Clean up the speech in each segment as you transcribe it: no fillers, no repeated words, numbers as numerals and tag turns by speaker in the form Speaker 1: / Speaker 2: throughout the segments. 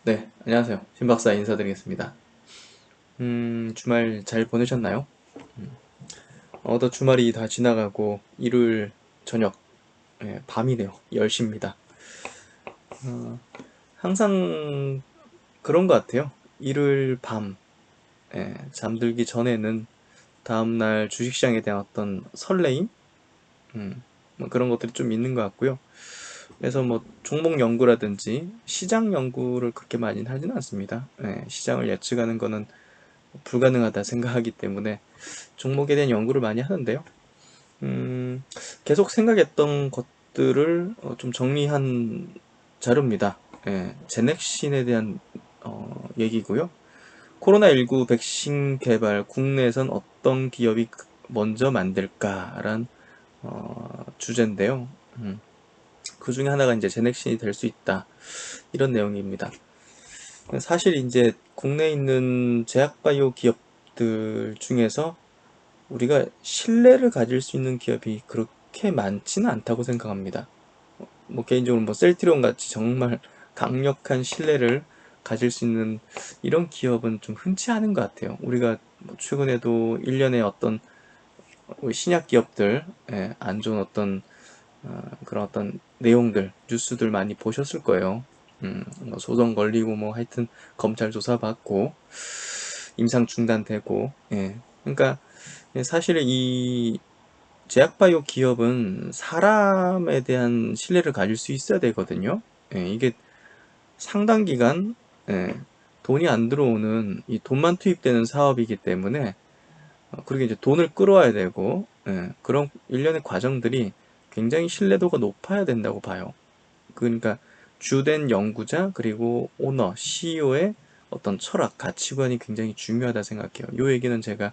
Speaker 1: 네, 안녕하세요. 신박사 인사드리겠습니다. 주말 잘 보내셨나요? 어떤 주말이 다 지나가고 일요일 저녁, 밤이네요. 10시입니다. 항상 그런 것 같아요. 일요일 밤, 잠들기 전에는 다음날 주식시장에 대한 어떤 설레임? 뭐 그런 것들이 좀 있는 것 같고요. 그래서 뭐 종목 연구라든지 시장 연구를 그렇게 많이 하지는 않습니다. 시장을 예측하는 거는 불가능하다 생각하기 때문에 종목에 대한 연구를 많이 하는데요. 음, 계속 생각했던 것들을 좀 정리한 자료입니다. 제넥신에 대한 얘기고요. 코로나19 백신 개발 국내에선 어떤 기업이 먼저 만들까란 주제인데요. 그 중에 하나가 이제 제넥신이 될 수 있다. 이런 내용입니다. 사실 이제 국내에 있는 제약바이오 기업들 중에서 우리가 신뢰를 가질 수 있는 기업이 그렇게 많지는 않다고 생각합니다. 뭐 개인적으로 뭐 셀트리온 같이 정말 강력한 신뢰를 가질 수 있는 이런 기업은 좀 흔치 않은 것 같아요. 우리가 뭐 최근에도 일련의 어떤 우리 신약 기업들, 안 좋은 어떤 그런 어떤 내용들, 뉴스들 많이 보셨을 거예요. 뭐 소송 걸리고 뭐 하여튼 검찰 조사 받고 임상 중단되고, 그러니까 사실 이 제약바이오 기업은 사람에 대한 신뢰를 가질 수 있어야 되거든요. 이게 상당 기간 예, 돈이 안 들어오는 이 돈만 투입되는 사업이기 때문에 그리고 이제 돈을 끌어와야 되고 그런 일련의 과정들이 굉장히 신뢰도가 높아야 된다고 봐요. 그러니까 주된 연구자 그리고 오너, CEO의 어떤 철학, 가치관이 굉장히 중요하다 생각해요. 이 얘기는 제가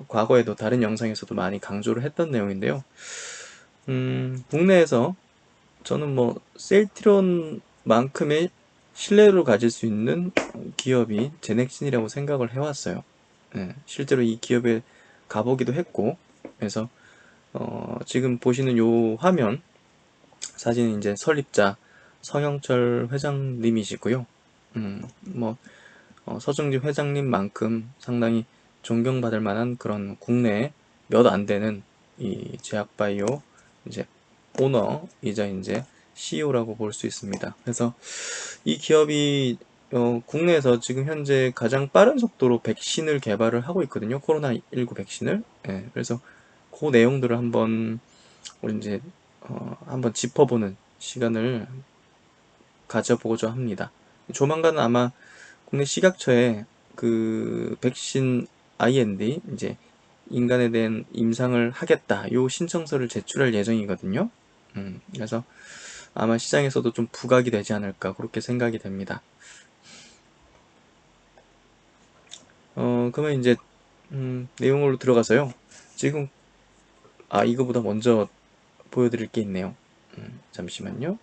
Speaker 1: 과거에도 다른 영상에서도 많이 강조를 했던 내용인데요. 국내에서 저는 뭐 셀트리온만큼의 신뢰를 가질 수 있는 기업이 제넥신이라고 생각을 해왔어요. 실제로 이 기업에 가보기도 했고, 그래서 지금 보시는 요 화면 사진은 이제 설립자 성영철 회장님이시고요. 뭐 서정지 회장님만큼 상당히 존경받을 만한 그런 국내에 몇 안 되는 이 제약바이오 이제 오너이자 이제 CEO라고 볼 수 있습니다. 그래서 이 기업이 국내에서 지금 현재 가장 빠른 속도로 백신을 개발을 하고 있거든요. 코로나19 백신을. 그래서 그 내용들을 한번 우리 이제 한번 짚어보는 시간을 가져보고자 합니다. 조만간 아마 국내 식약처에 그 백신 IND 이제 인간에 대한 임상을 하겠다 요 신청서를 제출할 예정이거든요. 그래서 아마 시장에서도 좀 부각이 되지 않을까 그렇게 생각이 됩니다. 그러면 이제 내용으로 들어가서요. 지금 이거보다 먼저 보여드릴 게 있네요. 잠시만요.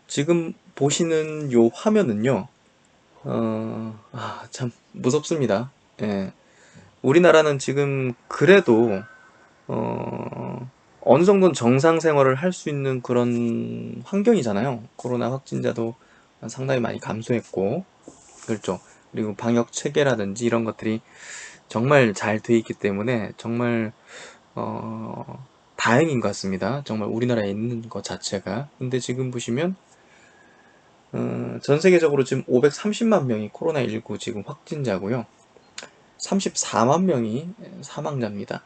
Speaker 1: 지금 보시는 요 화면은요. 참 무섭습니다. 예. 우리나라는 지금 그래도 어느 정도는 정상 생활을 할 수 있는 그런 환경이잖아요. 코로나 확진자도 상당히 많이 감소했고, 그렇죠. 그리고 방역 체계라든지 이런 것들이 정말 잘 돼 있기 때문에 정말 다행인 것 같습니다. 정말 우리나라에 있는 것 자체가. 근데 지금 보시면 전 세계적으로 지금 530만 명이 코로나19 지금 확진자고요. 34만 명이 사망자입니다.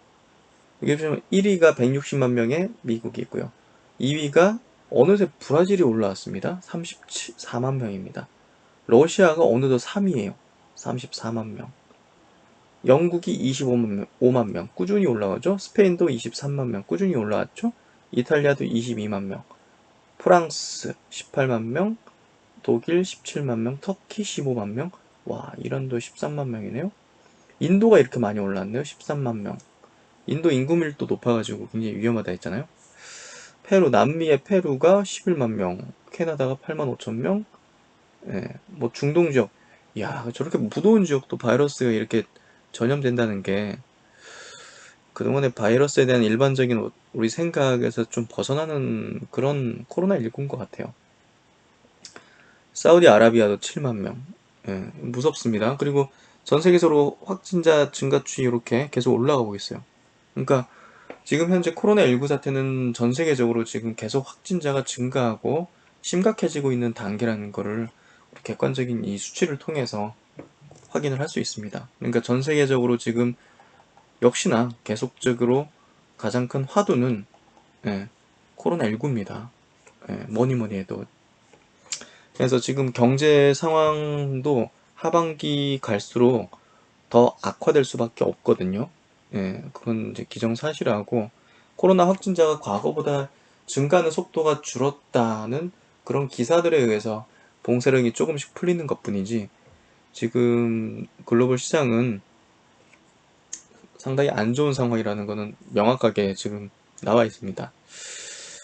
Speaker 1: 이게 보시면 1위가 160만 명의 미국이 있고요. 2위가 어느새 브라질이 올라왔습니다. 34만 명입니다. 러시아가 어느덧 3위예요. 34만 명. 영국이 25만 명, 5만 명 꾸준히 올라가죠. 스페인도 23만 명 꾸준히 올라왔죠. 이탈리아도 22만 명, 프랑스 18만 명, 독일 17만 명, 터키 15만 명, 와, 이란도 13만 명이네요. 인도가 이렇게 많이 올랐네요. 13만 명. 인도 인구 밀도 높아가지고 굉장히 위험하다 했잖아요. 페루, 남미의 페루가 11만 명, 캐나다가 8만 5천 명, 뭐 중동 지역, 야, 저렇게 무더운 지역도 바이러스가 이렇게 전염된다는 게 그동안의 바이러스에 대한 일반적인 우리 생각에서 좀 벗어나는 그런 코로나19인 것 같아요. 사우디아라비아도 7만 명. 예, 무섭습니다. 그리고 전 세계적으로 확진자 증가 추이 이렇게 계속 올라가고 있어요. 그러니까 지금 현재 코로나19 사태는 전 세계적으로 지금 계속 확진자가 증가하고 심각해지고 있는 단계라는 거를 객관적인 이 수치를 통해서 확인을 할 수 있습니다. 그러니까 전 세계적으로 지금 역시나 계속적으로 가장 큰 화두는 예, 코로나19입니다. 예, 뭐니 뭐니 해도. 그래서 지금 경제 상황도 하반기 갈수록 더 악화될 수밖에 없거든요. 예, 그건 이제 기정사실하고 코로나 확진자가 과거보다 증가하는 속도가 줄었다는 그런 기사들에 의해서 봉쇄령이 조금씩 풀리는 것뿐이지 지금 글로벌 시장은 상당히 안 좋은 상황이라는 것은 명확하게 지금 나와 있습니다.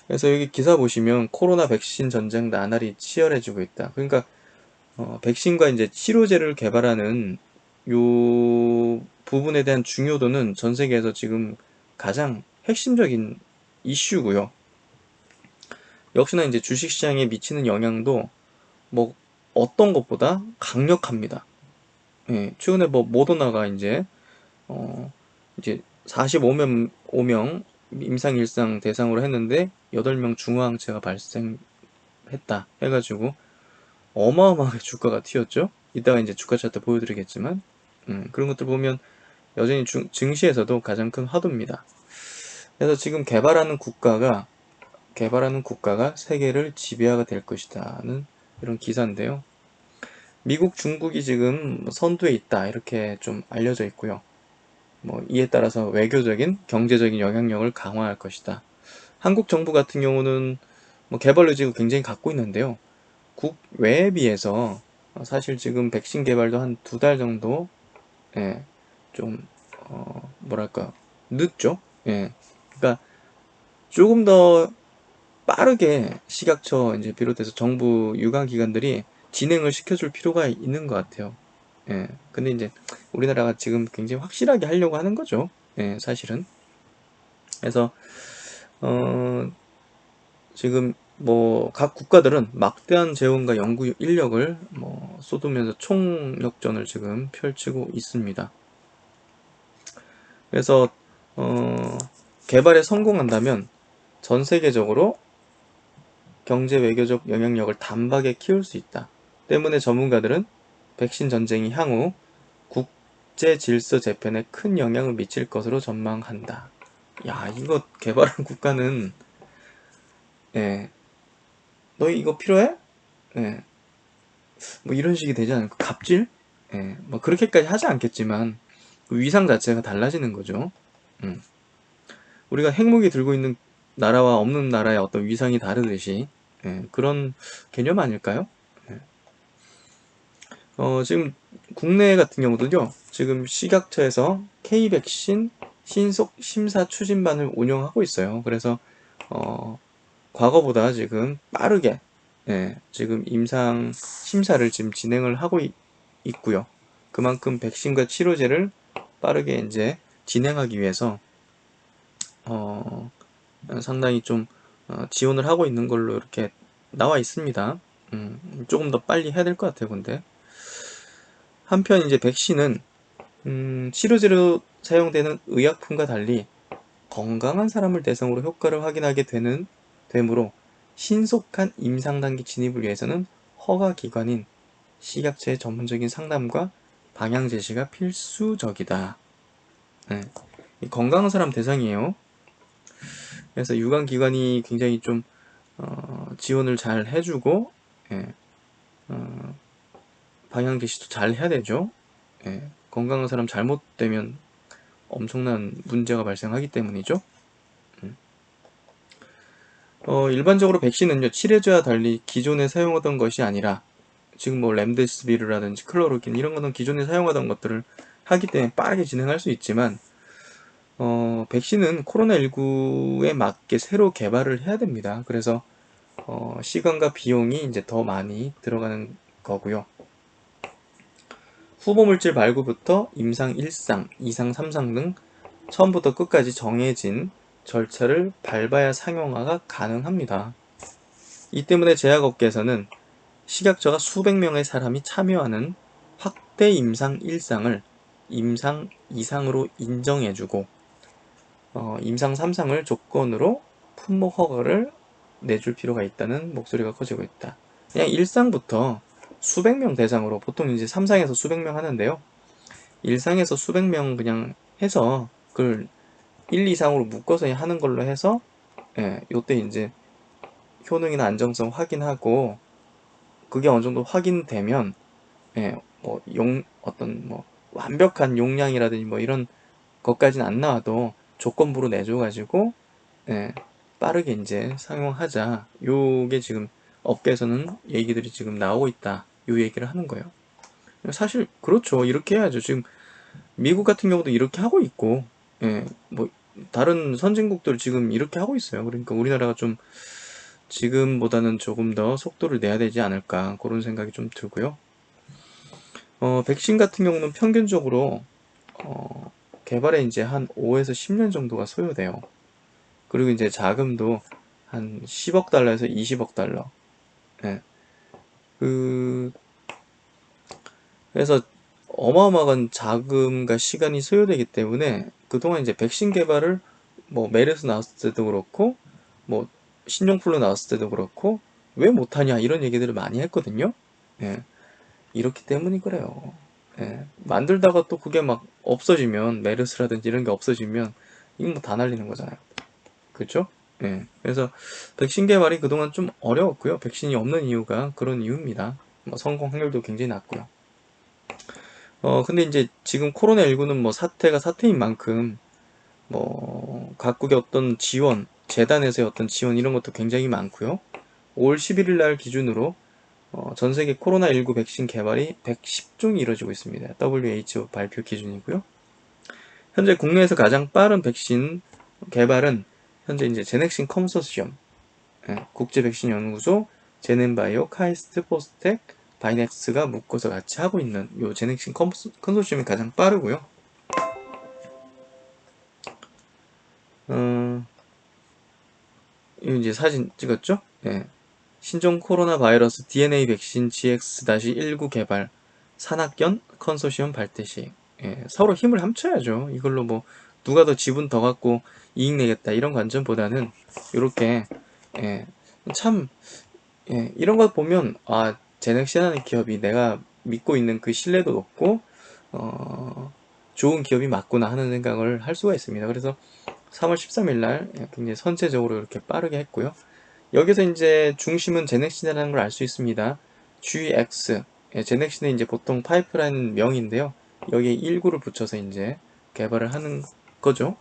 Speaker 1: 그래서 여기 기사 보시면 코로나 백신 전쟁 나날이 치열해지고 있다. 그러니까 백신과 이제 치료제를 개발하는 요 부분에 대한 중요도는 전 세계에서 지금 가장 핵심적인 이슈고요. 역시나 이제 주식시장에 미치는 영향도 뭐 어떤 것보다 강력합니다. 예, 최근에 뭐 모더나가 이제 45명 임상 일상 대상으로 했는데 8명 중후항체가 발생했다 해가지고 어마어마하게 주가가 튀었죠. 이따가 이제 주가 차트 보여드리겠지만 그런 것들 보면 여전히 증시에서도 가장 큰 화두입니다. 그래서 지금 개발하는 국가가 세계를 지배하게 될 것이다는 이런 기사인데요. 미국, 중국이 지금 선두에 있다 이렇게 좀 알려져 있고요. 뭐 이에 따라서 외교적인, 경제적인 영향력을 강화할 것이다. 한국 정부 같은 경우는 뭐 개발 의지가 굉장히 갖고 있는데요. 국외에 비해서 사실 지금 백신 개발도 한 2달 정도 예, 좀 뭐랄까 늦죠. 예. 그러니까 조금 더 빠르게 식약처 이제 비롯해서 정부 유관 기관들이 진행을 시켜줄 필요가 있는 것 같아요. 예. 근데 이제 우리나라가 지금 굉장히 확실하게 하려고 하는 거죠. 예, 사실은. 그래서 어, 지금 뭐 각 국가들은 막대한 재원과 연구 인력을 뭐 쏟으면서 총력전을 지금 펼치고 있습니다. 그래서 어, 개발에 성공한다면 전 세계적으로 경제 외교적 영향력을 단박에 키울 수 있다. 때문에 전문가들은 백신 전쟁이 향후 국제 질서 재편에 큰 영향을 미칠 것으로 전망한다. 야, 이거 개발한 국가는 예, 너희 이거 필요해? 예, 뭐 이런 식이 되지 않을까? 갑질? 예, 뭐 그렇게까지 하지 않겠지만 그 위상 자체가 달라지는 거죠. 음. 우리가 핵무기 들고 있는 나라와 없는 나라의 어떤 위상이 다르듯이 예, 그런 개념 아닐까요? 예. 지금 국내 같은 경우도요. 지금 식약처에서 K백신 신속 심사 추진반을 운영하고 있어요. 그래서 어, 과거보다 지금 빠르게 예, 지금 임상 심사를 지금 진행을 하고 있고요. 그만큼 백신과 치료제를 빠르게 이제 진행하기 위해서 어, 상당히 좀 지원을 하고 있는 걸로 이렇게 나와 있습니다. 조금 더 빨리 해야 될 것 같아요, 근데. 한편 이제 백신은 치료제로 사용되는 의약품과 달리 건강한 사람을 대상으로 효과를 확인하게 되므로 신속한 임상 단계 진입을 위해서는 허가 기관인 식약처의 전문적인 상담과 방향 제시가 필수적이다. 네. 건강한 사람 대상이에요. 그래서 유관기관이 굉장히 좀 지원을 잘 해주고 예, 어, 방향 제시도 잘 해야 되죠. 예, 건강한 사람 잘못되면 엄청난 문제가 발생하기 때문이죠. 일반적으로 백신은요, 치료제와 달리 기존에 사용하던 것이 아니라 지금 뭐 렘데시비르라든지 클로로킨 이런 거는 기존에 사용하던 것들을 하기 때문에 빠르게 진행할 수 있지만 백신은 코로나19에 맞게 새로 개발을 해야 됩니다. 그래서 시간과 비용이 이제 더 많이 들어가는 거고요. 후보 물질 발굴부터 임상 1상, 2상, 3상 등 처음부터 끝까지 정해진 절차를 밟아야 상용화가 가능합니다. 이 때문에 제약업계에서는 식약처가 수백 명의 사람이 참여하는 확대 임상 1상을 임상 2상으로 인정해주고 임상 3상을 조건으로 품목 허가를 내줄 필요가 있다는 목소리가 커지고 있다. 그냥 1상부터 수백 명 대상으로 보통 이제 3상에서 수백 명 하는데요. 1상에서 수백 명 그냥 해서 그걸 1, 2상으로 묶어서 하는 걸로 해서 요때 이제 효능이나 안정성 확인하고 그게 어느 정도 확인되면 어떤 완벽한 용량이라든지 이런 것까지는 안 나와도 조건부로 내줘가지고 빠르게 이제 상용하자. 요게 지금 업계에서는 얘기들이 지금 나오고 있다. 요 얘기를 하는 거예요. 사실 그렇죠. 이렇게 해야죠. 지금 미국 같은 경우도 이렇게 하고 있고, 다른 선진국들 지금 이렇게 하고 있어요. 그러니까 우리나라가 좀 지금보다는 조금 더 속도를 내야 되지 않을까 그런 생각이 좀 들고요. 백신 같은 경우는 평균적으로 개발에 이제 한 5에서 10년 정도가 소요돼요. 그리고 이제 자금도 한 10억 달러에서 20억 달러. 예. 그래서 어마어마한 자금과 시간이 소요되기 때문에 그동안 이제 백신 개발을 메르스 나왔을 때도 그렇고 신종플루 나왔을 때도 그렇고 왜 못하냐 이런 얘기들을 많이 했거든요. 예. 이렇기 때문이 그래요. 예. 만들다가 또 그게 막 없어지면 메르스라든지 이런 게 없어지면 이건 다 날리는 거잖아요. 그렇죠? 예. 그래서 백신 개발이 그동안 좀 어려웠고요. 백신이 없는 이유가 그런 이유입니다. 성공 확률도 굉장히 낮고요. 근데 이제 지금 코로나19는 사태가 사태인 만큼 각국의 어떤 지원, 재단에서의 어떤 지원 이런 것도 굉장히 많고요. 5월 11일 날 기준으로 전 세계 코로나19 백신 개발이 110종이 이루어지고 있습니다. WHO 발표 기준이고요. 현재 국내에서 가장 빠른 백신 개발은 현재 이제 제넥신 컨소시엄, 국제 백신 연구소, 제넨바이오, 카이스트, 포스텍, 바이넥스가 묶어서 같이 하고 있는 요 제넥신 컨소시엄이 가장 빠르고요. 이 이제 사진 찍었죠? 신종 코로나 바이러스 DNA 백신 GX-19 개발 산학연 컨소시엄 발대식. 서로 힘을 합쳐야죠. 이걸로 누가 더 지분 더 갖고 이익 내겠다 이런 관점보다는 이렇게 참 이런 것 보면 제넥시라는 기업이 내가 믿고 있는 그 신뢰도 높고 좋은 기업이 맞구나 하는 생각을 할 수가 있습니다. 그래서 3월 13일 날 굉장히 선제적으로 이렇게 빠르게 했고요. 여기서 이제 중심은 제넥신이라는 걸 알 수 있습니다. GX 제넥신은 이제 보통 파이프라인 명인데요. 여기에 19를 붙여서 이제 개발을 하는 거죠.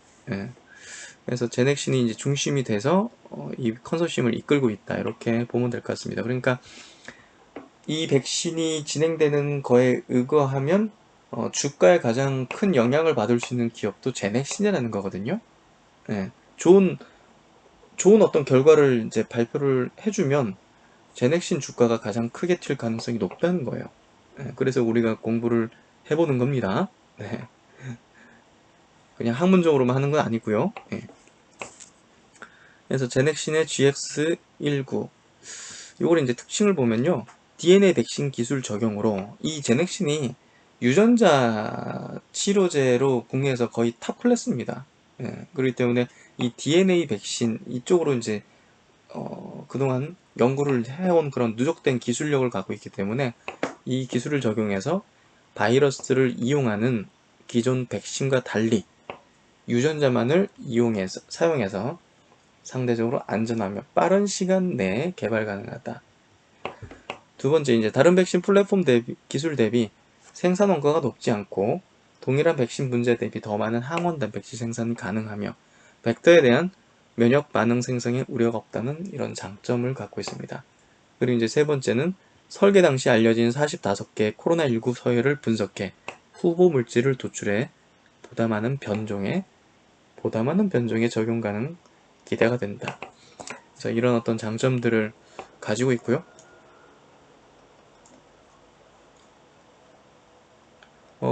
Speaker 1: 그래서 제넥신이 이제 중심이 돼서 이 컨소시엄을 이끌고 있다 이렇게 보면 될 것 같습니다. 그러니까 이 백신이 진행되는 거에 의거하면 주가에 가장 큰 영향을 받을 수 있는 기업도 제넥신이라는 거거든요. 좋은 어떤 결과를 이제 발표를 해주면 제넥신 주가가 가장 크게 튈 가능성이 높다는 거예요. 그래서 우리가 공부를 해보는 겁니다. 그냥 학문적으로만 하는 건 아니고요. 그래서 제넥신의 GX19 요걸 이제 특징을 보면요. DNA 백신 기술 적용으로 이 제넥신이 유전자 치료제로 국내에서 거의 탑 클래스입니다. 그렇기 때문에 이 DNA 백신 이쪽으로 이제 그동안 연구를 해온 그런 누적된 기술력을 갖고 있기 때문에 이 기술을 적용해서 바이러스를 이용하는 기존 백신과 달리 유전자만을 사용해서 상대적으로 안전하며 빠른 시간 내에 개발 가능하다. 두 번째, 이제 다른 백신 플랫폼 기술 대비 생산 원가가 높지 않고 동일한 백신 분자 대비 더 많은 항원 단백질 생산이 가능하며 벡터에 대한 면역 반응 생성에 우려가 없다는 이런 장점을 갖고 있습니다. 그리고 이제 세 번째는 설계 당시 알려진 45개의 코로나19 서열을 분석해 후보 물질을 도출해 보다 많은 변종에 적용 가능 기대가 된다. 그래서 이런 어떤 장점들을 가지고 있고요.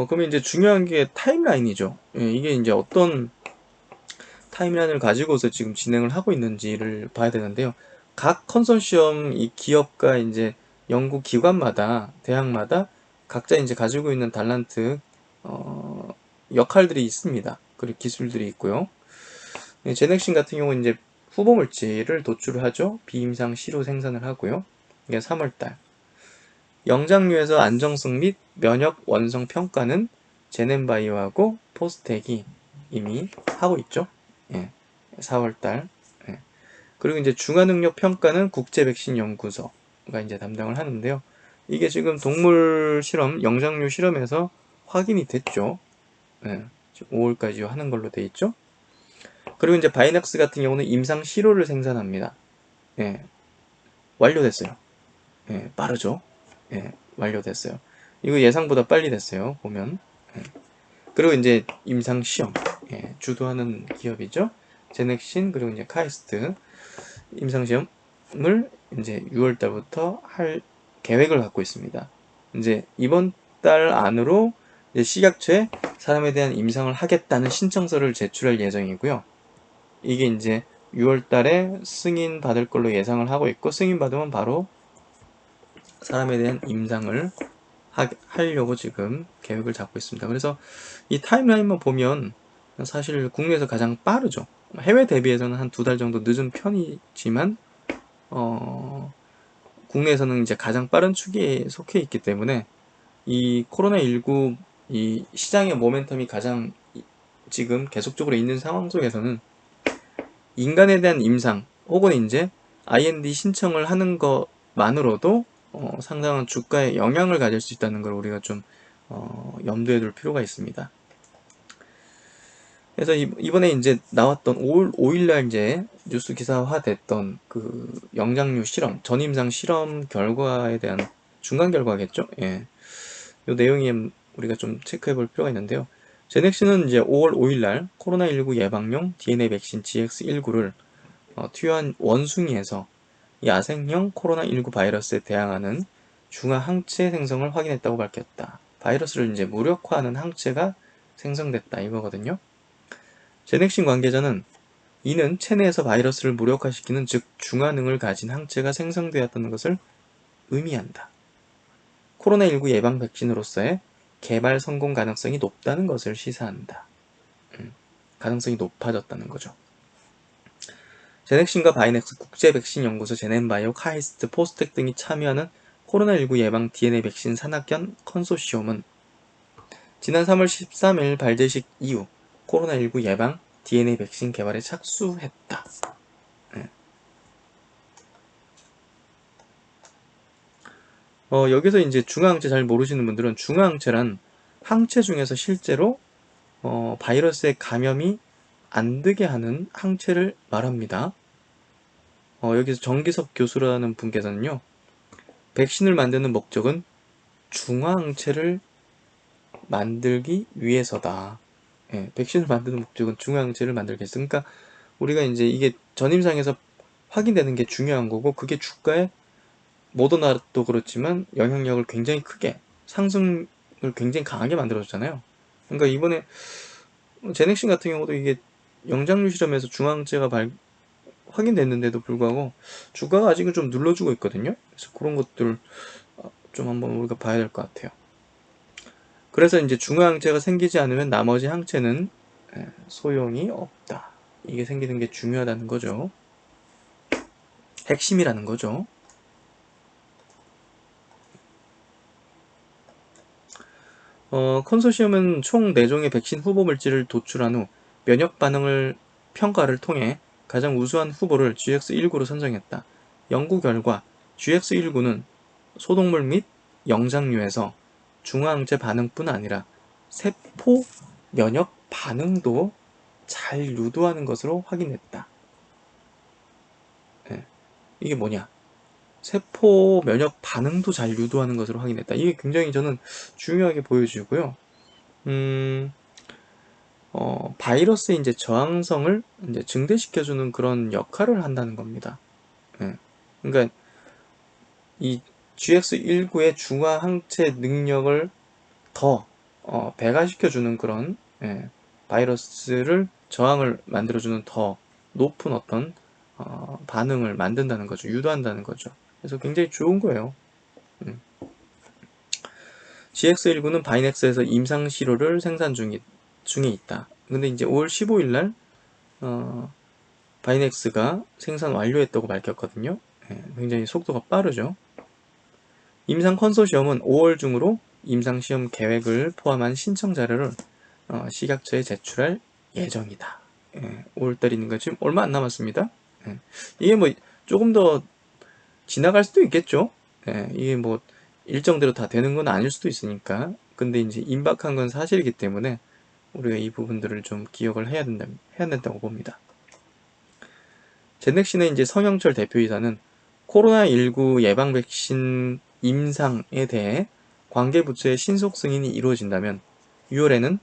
Speaker 1: 그러면 이제 중요한 게 타임라인이죠. 이게 이제 어떤 타임라인을 가지고서 지금 진행을 하고 있는지를 봐야 되는데요. 각 컨소시엄 이 기업과 이제 연구 기관마다, 대학마다 각자 이제 가지고 있는 달란트, 역할들이 있습니다. 그리고 기술들이 있고요. 제넥신 같은 경우는 이제 후보 물질을 도출을 하죠. 비임상 시료 생산을 하고요. 이게 3월달. 영장류에서 안정성 및 면역 원성 평가는 제넨바이오하고 포스텍이 이미 하고 있죠. 예, 4월달. 예. 그리고 이제 중화능력 평가는 국제백신연구소가 이제 담당을 하는데요. 이게 지금 동물 실험, 영장류 실험에서 확인이 됐죠. 예, 5월까지 하는 걸로 돼 있죠. 그리고 이제 바이넥스 같은 경우는 임상 시료를 생산합니다. 예, 완료됐어요. 예, 빠르죠. 예, 완료됐어요. 이거 예상보다 빨리 됐어요. 보면. 예. 그리고 이제 임상 시험, 예, 주도하는 기업이죠. 제넥신 그리고 이제 카이스트 임상 시험을 이제 6월 달부터 할 계획을 갖고 있습니다. 이제 이번 달 안으로 이제 식약처에 사람에 대한 임상을 하겠다는 신청서를 제출할 예정이고요. 이게 이제 6월 달에 승인 받을 걸로 예상을 하고 있고, 승인 받으면 바로 사람에 대한 임상을 하려고 지금 계획을 잡고 있습니다. 그래서 이 타임라인만 보면 사실 국내에서 가장 빠르죠. 해외 대비해서는 한 2달 정도 늦은 편이지만 국내에서는 이제 가장 빠른 축에 속해 있기 때문에 이 코로나19 이 시장의 모멘텀이 가장 지금 계속적으로 있는 상황 속에서는 인간에 대한 임상 혹은 이제 IND 신청을 하는 것만으로도 상당한 주가에 영향을 가질 수 있다는 걸 우리가 좀 염두에 둘 필요가 있습니다. 그래서 이번에 이제 나왔던 5월 5일날 이제 뉴스 기사화 됐던 그 영장류 실험, 전임상 실험 결과에 대한 중간 결과겠죠? 예. 이 내용이 우리가 좀 체크해 볼 필요가 있는데요. 제넥시는 이제 5월 5일날 코로나19 예방용 DNA 백신 GX19를 투여한 원숭이에서 야생형 코로나19 바이러스에 대항하는 중화 항체 생성을 확인했다고 밝혔다. 바이러스를 이제 무력화하는 항체가 생성됐다 이거거든요. 제넥신 관계자는 이는 체내에서 바이러스를 무력화시키는 즉 중화능을 가진 항체가 생성되었다는 것을 의미한다. 코로나19 예방 백신으로서의 개발 성공 가능성이 높다는 것을 시사한다. 가능성이 높아졌다는 거죠. 제넥신과 바이넥스 국제백신연구소 제넨바이오, 카이스트, 포스텍 등이 참여하는 코로나19 예방 DNA 백신 산학연 컨소시엄은 지난 3월 13일 발제식 이후 코로나19 예방 DNA 백신 개발에 착수했다. 여기서 이제 중화항체 잘 모르시는 분들은 중화항체란 항체 중에서 실제로 바이러스의 감염이 안 되게 하는 항체를 말합니다. 여기서 정기석 교수라는 분께서는요, 백신을 만드는 목적은 중화항체를 만들기 위해서다. 예, 백신을 만드는 목적은 중화항체를 만들기 위해서. 그러니까 우리가 이제 이게 전임상에서 확인되는 게 중요한 거고, 그게 주가에 모더나도 그렇지만 영향력을 굉장히 크게 상승을 굉장히 강하게 만들어줬잖아요. 그러니까 이번에 제넥신 같은 경우도 이게 영장류 실험에서 중화항체가 확인됐는데도 불구하고 주가가 아직은 좀 눌러주고 있거든요. 그래서 그런 것들 좀 한번 우리가 봐야 될 것 같아요. 그래서 이제 중화항체가 생기지 않으면 나머지 항체는 소용이 없다. 이게 생기는 게 중요하다는 거죠. 핵심이라는 거죠. 컨소시엄은 총 4종의 백신 후보 물질을 도출한 후 면역 반응을 평가를 통해 가장 우수한 후보를 GX19로 선정했다. 연구 결과 GX19는 소동물 및 영장류에서 중화항체 반응뿐 아니라 세포 면역 반응도 잘 유도하는 것으로 확인했다. 네. 이게 뭐냐? 세포 면역 반응도 잘 유도하는 것으로 확인했다. 이게 굉장히 저는 중요하게 보여지고요. 바이러스의 이제 저항성을 이제 증대시켜주는 그런 역할을 한다는 겁니다. 예. 그러니까 이 GX19의 중화 항체 능력을 더 배가시켜주는 그런 바이러스를 저항을 만들어주는 더 높은 어떤 반응을 만든다는 거죠. 유도한다는 거죠. 그래서 굉장히 좋은 거예요. GX19는 바이넥스에서 임상시료를 생산 중에 있다. 근데 이제 5월 15일 날 바이넥스가 생산 완료했다고 밝혔거든요. 굉장히 속도가 빠르죠. 임상 컨소시엄은 5월 중으로 임상시험 계획을 포함한 신청 자료를 식약처에 제출할 예정이다. 5월달이니까 지금 얼마 안 남았습니다. 이게 뭐 조금 더 지나갈 수도 있겠죠. 이게 뭐 일정대로 다 되는 건 아닐 수도 있으니까. 근데 이제 임박한 건 사실이기 때문에 우리가 이 부분들을 좀 기억을 해야 된다고 봅니다. 제넥신의 이제 성영철 대표이사는 코로나19 예방 백신 임상에 대해 관계부처의 신속 승인이 이루어진다면 6월에는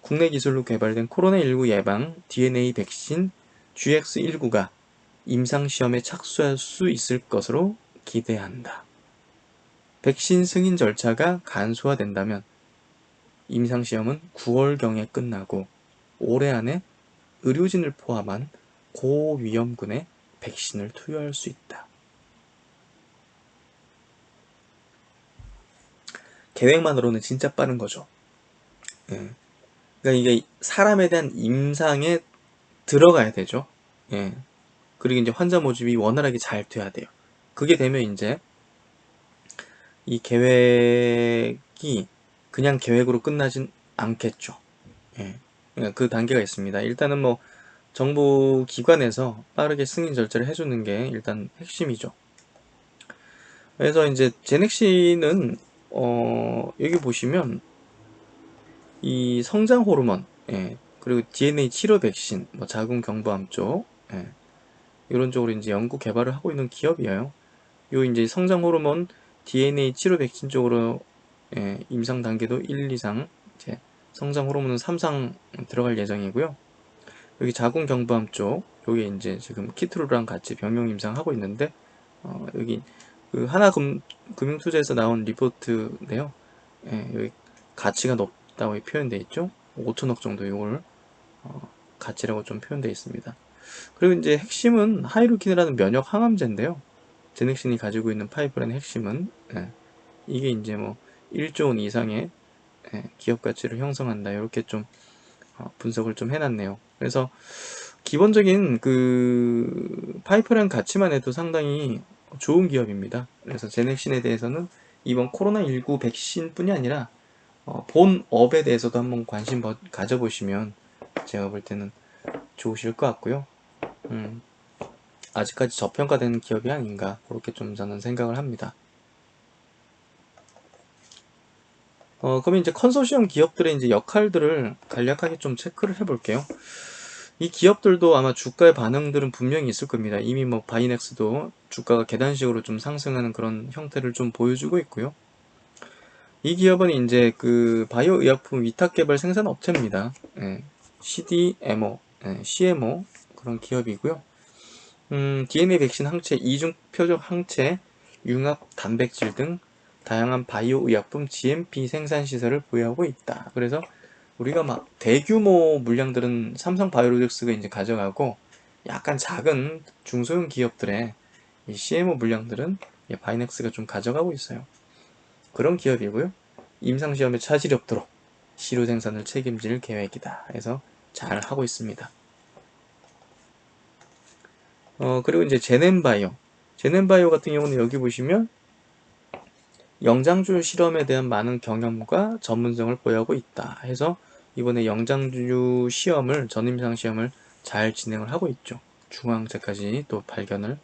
Speaker 1: 국내 기술로 개발된 코로나19 예방 DNA 백신 GX19가 임상시험에 착수할 수 있을 것으로 기대한다. 백신 승인 절차가 간소화된다면 임상시험은 9월경에 끝나고 올해 안에 의료진을 포함한 고위험군에 백신을 투여할 수 있다. 계획만으로는 진짜 빠른 거죠. 그러니까 이게 사람에 대한 임상에 들어가야 되죠. 그리고 이제 환자 모집이 원활하게 잘 돼야 돼요. 그게 되면 이제 이 계획이 그냥 계획으로 끝나진 않겠죠. 그러니까 그 단계가 있습니다. 일단은 뭐 정부 기관에서 빠르게 승인 절차를 해주는 게 일단 핵심이죠. 그래서 이제 제넥시는 여기 보시면 이 성장 호르몬, 그리고 DNA 치료 백신, 뭐 자궁 경부암 쪽, 이런 쪽으로 이제 연구 개발을 하고 있는 기업이에요. 요 이제 성장 호르몬, DNA 치료 백신 쪽으로 임상 단계도 1, 2상, 이제 성장 호르몬은 3상 들어갈 예정이고요. 여기 자궁 경부암 쪽, 요게 이제 지금 키트루랑 같이 병용 임상하고 있는데, 여기 그 하나금융투자에서 나온 리포트인데요. 여기 가치가 높다고 표현되어 있죠. 5천억 정도 이걸 가치라고 좀 표현되어 있습니다. 그리고 이제 핵심은 하이루킨이라는 면역 항암제인데요. 제넥신이 가지고 있는 파이프라인의 핵심은 이게 이제 뭐 1조 원 이상의 기업 가치를 형성한다. 이렇게 좀 분석을 좀 해놨네요. 그래서 기본적인 그 파이프라인 가치만 해도 상당히 좋은 기업입니다. 그래서 제넥신에 대해서는 이번 코로나19 백신뿐이 아니라 본업에 대해서도 한번 관심 가져보시면 제가 볼 때는 좋으실 것 같고요. 아직까지 저평가되는 기업이 아닌가 그렇게 좀 저는 생각을 합니다. 그러면 이제 컨소시엄 기업들의 이제 역할들을 간략하게 좀 체크를 해볼게요. 이 기업들도 아마 주가의 반응들은 분명히 있을 겁니다. 이미 뭐 바이넥스도 주가가 계단식으로 좀 상승하는 그런 형태를 좀 보여주고 있고요. 이 기업은 이제 그 바이오 의약품 위탁 개발 생산 업체입니다. CDMO, CMO 그런 기업이고요. DNA 백신 항체, 이중 표적 항체, 융합 단백질 등 다양한 바이오 의약품 GMP 생산 시설을 보유하고 있다. 그래서 우리가 막 대규모 물량들은 삼성 바이오로직스가 이제 가져가고 약간 작은 중소형 기업들의 이 CMO 물량들은 바이넥스가 좀 가져가고 있어요. 그런 기업이고요. 임상시험에 차질이 없도록 시료 생산을 책임질 계획이다. 해서 잘 하고 있습니다. 그리고 이제 제넨바이오 같은 경우는 여기 보시면 영장류 실험에 대한 많은 경험과 전문성을 보유하고 있다. 해서 이번에 영장류 시험을 전임상 시험을 잘 진행을 하고 있죠. 중화항체까지 또 발견을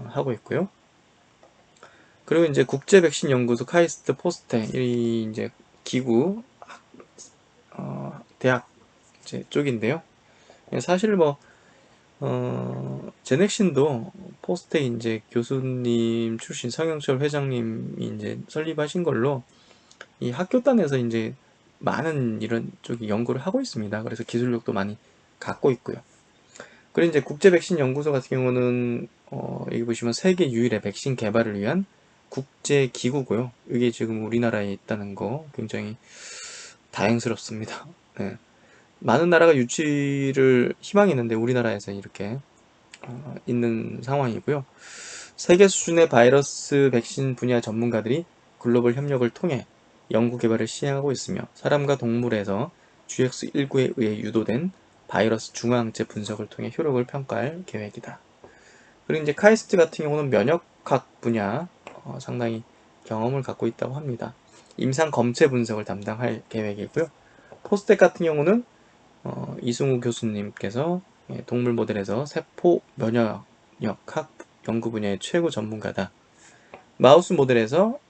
Speaker 1: 하고 있고요. 그리고 이제 국제 백신 연구소 카이스트 포스테 이 이제 기구 대학 이제 쪽인데요. 사실 뭐 제넥신도 포스텍 이제 교수님 출신 성영철 회장님이 이제 설립하신 걸로 이 학교단에서 이제 많은 이런 쪽이 연구를 하고 있습니다. 그래서 기술력도 많이 갖고 있고요. 그리고 이제 국제 백신 연구소 같은 경우는 여기 보시면 세계 유일의 백신 개발을 위한 국제 기구고요. 이게 지금 우리나라에 있다는 거 굉장히 다행스럽습니다. 많은 나라가 유치를 희망했는데 우리나라에서 이렇게 있는 상황이고요. 세계 수준의 바이러스 백신 분야 전문가들이 글로벌 협력을 통해 연구 개발을 시행하고 있으며 사람과 동물에서 GX19에 의해 유도된 바이러스 중화항체 분석을 통해 효력을 평가할 계획이다. 그리고 이제 카이스트 같은 경우는 면역학 분야 상당히 경험을 갖고 있다고 합니다. 임상 검체 분석을 담당할 계획이고요. 포스텍 같은 경우는 이승우 교수님께서 동물 모델에서 세포 면역학 연구 분야의 최고 전문가다. 마우스 모델에서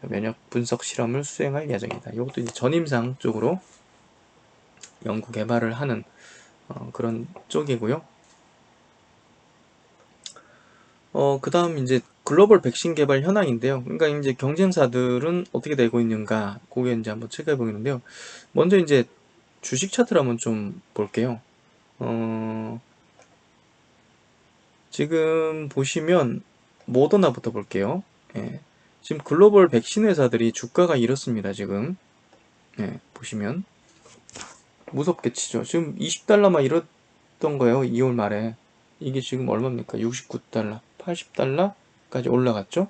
Speaker 1: 면역 분석 실험을 수행할 예정이다. 이것도 이제 전임상 쪽으로 연구 개발을 하는 그런 쪽이고요. 그 다음 이제 글로벌 백신 개발 현황인데요. 그러니까 이제 경쟁사들은 어떻게 되고 있는가, 그게 이제 한번 체크해 보겠는데요. 먼저 이제 주식 차트를 한번 좀 볼게요. 지금 보시면 모더나부터 볼게요. 예. 지금 글로벌 백신 회사들이 주가가 이렇습니다. 지금 보시면 무섭게 치죠. 지금 20달러만 이랬던 거예요. 2월 말에. 이게 지금 얼마입니까? 69달러, 80달러까지 올라갔죠.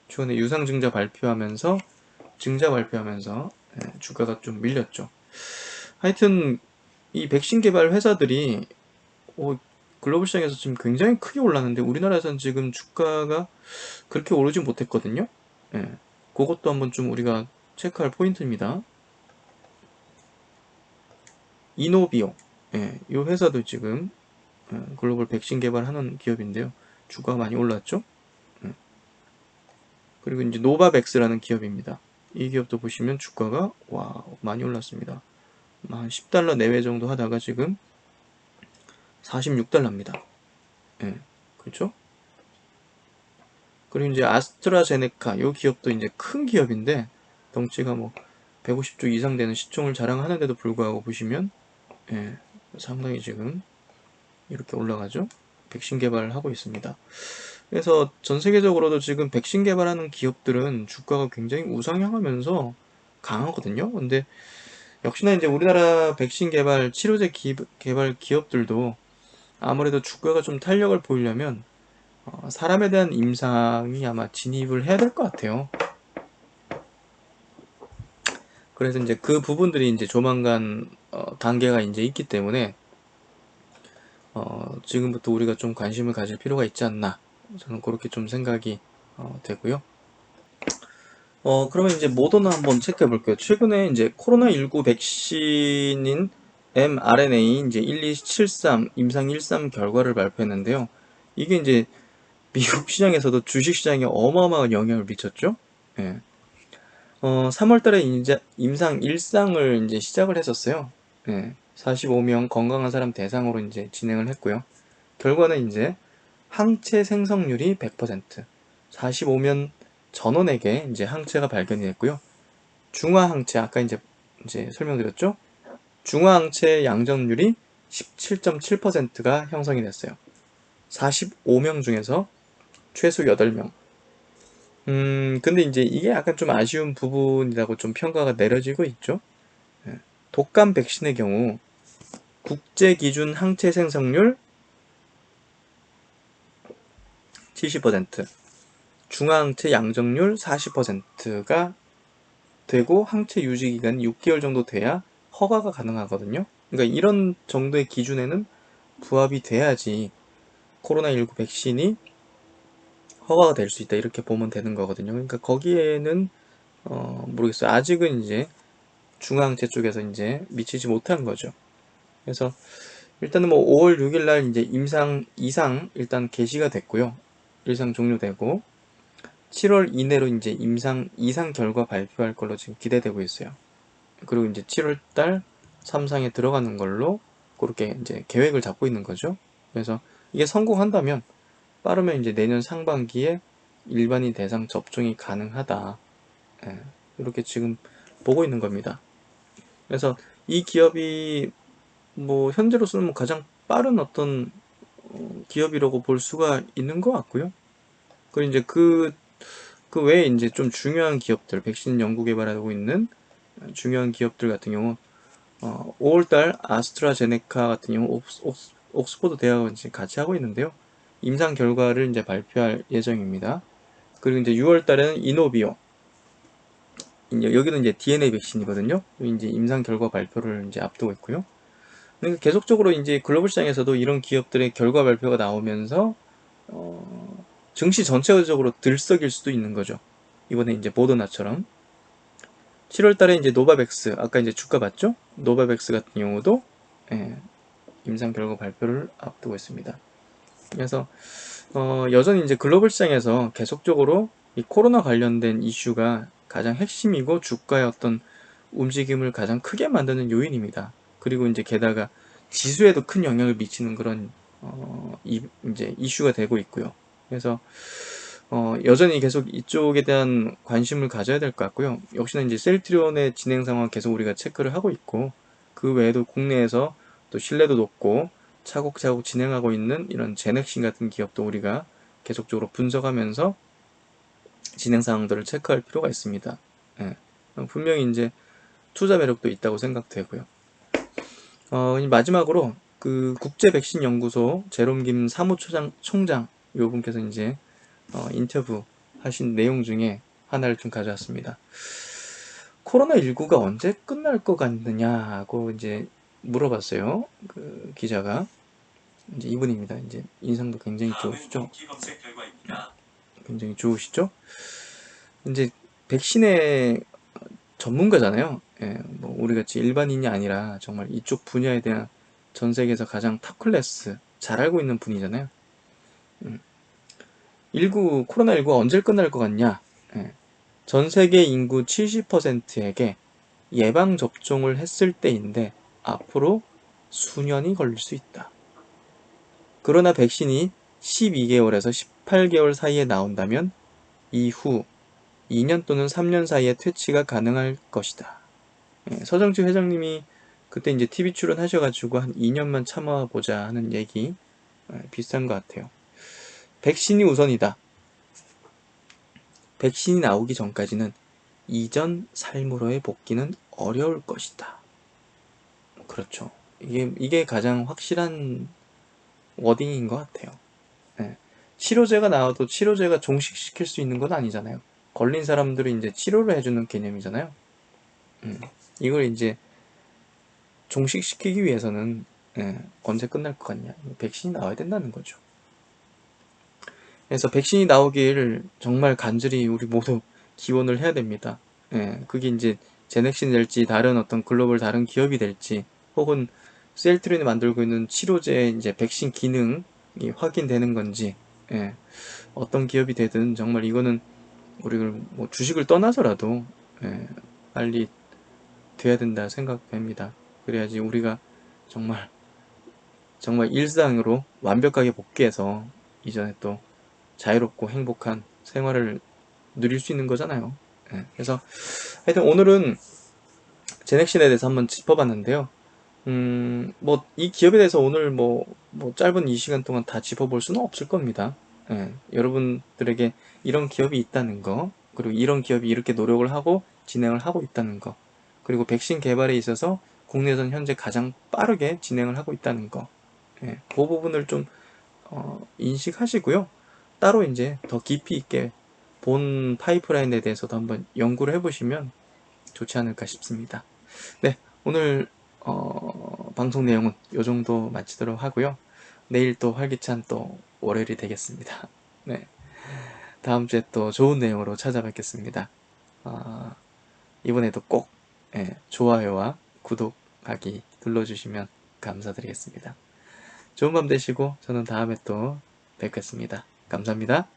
Speaker 1: 최근에 유상증자 발표하면서 주가가 좀 밀렸죠. 하여튼 이 백신 개발 회사들이 글로벌 시장에서 지금 굉장히 크게 올랐는데 우리나라에서는 지금 주가가 그렇게 오르지 못했거든요. 예. 그것도 한번 좀 우리가 체크할 포인트입니다. 이노비오. 이 회사도 지금 글로벌 백신 개발하는 기업인데요. 주가가 많이 올랐죠. 그리고 이제 노바백스라는 기업입니다. 이 기업도 보시면 주가가 많이 올랐습니다. 한 10달러 내외 정도 하다가 지금 46달러입니다. 그렇죠? 그리고 이제 아스트라제네카 이 기업도 이제 큰 기업인데 덩치가 뭐 150조 이상 되는 시총을 자랑하는데도 불구하고 보시면 상당히 지금 이렇게 올라가죠. 백신 개발을 하고 있습니다. 그래서 전 세계적으로도 지금 백신 개발하는 기업들은 주가가 굉장히 우상향하면서 강하거든요. 근데 역시나 이제 우리나라 백신 개발, 치료제 개발 기업들도 아무래도 주가가 좀 탄력을 보이려면 사람에 대한 임상이 아마 진입을 해야 될 것 같아요. 그래서 이제 그 부분들이 이제 조만간 단계가 이제 있기 때문에 지금부터 우리가 좀 관심을 가질 필요가 있지 않나, 저는 그렇게 좀 생각이 되고요. 그러면 이제 모더나 한번 체크해 볼게요. 최근에 이제 코로나19 백신인 mRNA 이제 1273 임상 13 결과를 발표했는데요. 이게 이제 미국 시장에서도 주식 시장에 어마어마한 영향을 미쳤죠. 예. 3월 달에 이제 임상 1상을 이제 시작을 했었어요. 45명 건강한 사람 대상으로 이제 진행을 했고요. 결과는 이제 항체 생성률이 100%, 45명 전원에게 이제 항체가 발견이 됐고요. 중화항체, 아까 이제 설명드렸죠? 중화항체 양정률이 17.7%가 형성이 됐어요. 45명 중에서 최소 8명. 근데 이제 이게 약간 좀 아쉬운 부분이라고 좀 평가가 내려지고 있죠. 독감 백신의 경우 국제 기준 항체 생성률 70%, 중화항체 양정률 40%가 되고 항체 유지 기간이 6개월 정도 돼야 허가가 가능하거든요. 그러니까 이런 정도의 기준에는 부합이 돼야지 코로나19 백신이 허가가 될 수 있다, 이렇게 보면 되는 거거든요. 그러니까 거기에는 모르겠어요. 아직은 이제 중앙체 쪽에서 이제 미치지 못한 거죠. 그래서 일단은 뭐 5월 6일 날 이제 임상 2상 일단 개시가 됐고요. 1상 종료되고 7월 이내로 이제 임상 2상 결과 발표할 걸로 지금 기대되고 있어요. 그리고 이제 7월 달 3상에 들어가는 걸로 그렇게 이제 계획을 잡고 있는 거죠. 그래서 이게 성공한다면 빠르면 이제 내년 상반기에 일반인 대상 접종이 가능하다. 이렇게 지금 보고 있는 겁니다. 그래서 이 기업이 뭐 현재로서는 뭐 가장 빠른 어떤 기업이라고 볼 수가 있는 것 같고요. 그리고 이제 그 외에 이제 좀 중요한 기업들, 백신 연구 개발하고 있는 중요한 기업들 같은 경우 5월달 아스트라제네카 같은 경우 옥스포드 대학원 같이 하고 있는데요. 임상 결과를 이제 발표할 예정입니다. 그리고 이제 6월 달에는 이노비오, 이제 여기는 이제 DNA 백신이거든요. 이제 임상 결과 발표를 이제 앞두고 있고요. 그러니까 계속적으로 이제 글로벌 시장에서도 이런 기업들의 결과 발표가 나오면서 증시 전체적으로 들썩일 수도 있는 거죠. 이번에 이제 모더나처럼 7월 달에 이제 노바백스, 아까 이제 주가 봤죠? 노바백스 같은 경우도 예, 임상 결과 발표를 앞두고 있습니다. 그래서 여전히 이제 글로벌 시장에서 계속적으로 이 코로나 관련된 이슈가 가장 핵심이고 주가의 어떤 움직임을 가장 크게 만드는 요인입니다. 그리고 이제 게다가 지수에도 큰 영향을 미치는 그런 이제 이슈가 되고 있고요. 그래서 여전히 계속 이쪽에 대한 관심을 가져야 될 것 같고요. 역시나 이제 셀트리온의 진행 상황 계속 우리가 체크를 하고 있고, 그 외에도 국내에서 또 신뢰도 높고 차곡차곡 진행하고 있는 이런 제넥신 같은 기업도 우리가 계속적으로 분석하면서 진행 사항들을 체크할 필요가 있습니다. 예. 분명히 이제 투자 매력도 있다고 생각되고요. 마지막으로 그 국제 백신 연구소 제롬 김 사무총장 요 분께서 이제 인터뷰 하신 내용 중에 하나를 좀 가져왔습니다. 코로나19가 언제 끝날 것 같느냐고 이제 물어봤어요. 그 기자가. 이제 이분입니다. 이제 인상도 굉장히 좋으시죠? 굉장히 좋으시죠? 이제 백신의 전문가잖아요. 예, 뭐 우리 같이 일반인이 아니라 정말 이쪽 분야에 대한 전 세계에서 가장 탑 클래스 잘 알고 있는 분이잖아요. 코로나19가 언제 끝날 것 같냐? 예, 전 세계 인구 70%에게 예방 접종을 했을 때인데 앞으로 수년이 걸릴 수 있다. 그러나 백신이 12개월에서 18개월 사이에 나온다면 이후 2년 또는 3년 사이에 퇴치가 가능할 것이다. 예, 서정치 회장님이 그때 이제 TV 출연하셔가지고 한 2년만 참아보자 하는 얘기 비슷한 것 같아요. 백신이 우선이다. 백신이 나오기 전까지는 이전 삶으로의 복귀는 어려울 것이다. 그렇죠. 이게 가장 확실한 워딩인 것 같아요. 예. 치료제가 나와도 치료제가 종식시킬 수 있는 건 아니잖아요. 걸린 사람들이 이제 치료를 해주는 개념이잖아요. 이걸 이제 종식시키기 위해서는 언제 끝날 것 같냐? 백신이 나와야 된다는 거죠. 그래서 백신이 나오길 정말 간절히 우리 모두 기원을 해야 됩니다. 그게 이제 제넥신이 될지 다른 어떤 글로벌 다른 기업이 될지 혹은 셀트리온이 만들고 있는 치료제 이제 백신 기능이 확인되는 건지 어떤 기업이 되든 정말 이거는 우리가 뭐 주식을 떠나서라도 빨리 돼야 된다 생각됩니다. 그래야지 우리가 정말 정말 일상으로 완벽하게 복귀해서 이전에 또 자유롭고 행복한 생활을 누릴 수 있는 거잖아요. 그래서 하여튼 오늘은 제넥신에 대해서 한번 짚어봤는데요. 뭐 이 기업에 대해서 오늘 뭐 짧은 이 시간 동안 다 짚어볼 수는 없을 겁니다. 여러분들에게 이런 기업이 있다는 거, 그리고 이런 기업이 이렇게 노력을 하고 진행을 하고 있다는 거, 그리고 백신 개발에 있어서 국내에서는 현재 가장 빠르게 진행을 하고 있다는 거, 그 부분을 좀 인식하시고요. 따로 이제 더 깊이 있게 본 파이프라인에 대해서도 한번 연구를 해보시면 좋지 않을까 싶습니다. 네, 오늘 방송 내용은 이 정도 마치도록 하고요. 내일 또 활기찬 또 월요일이 되겠습니다. 네, 다음 주에 또 좋은 내용으로 찾아뵙겠습니다. 이번에도 꼭 좋아요와 구독하기 눌러주시면 감사드리겠습니다. 좋은 밤 되시고 저는 다음에 또 뵙겠습니다. 감사합니다.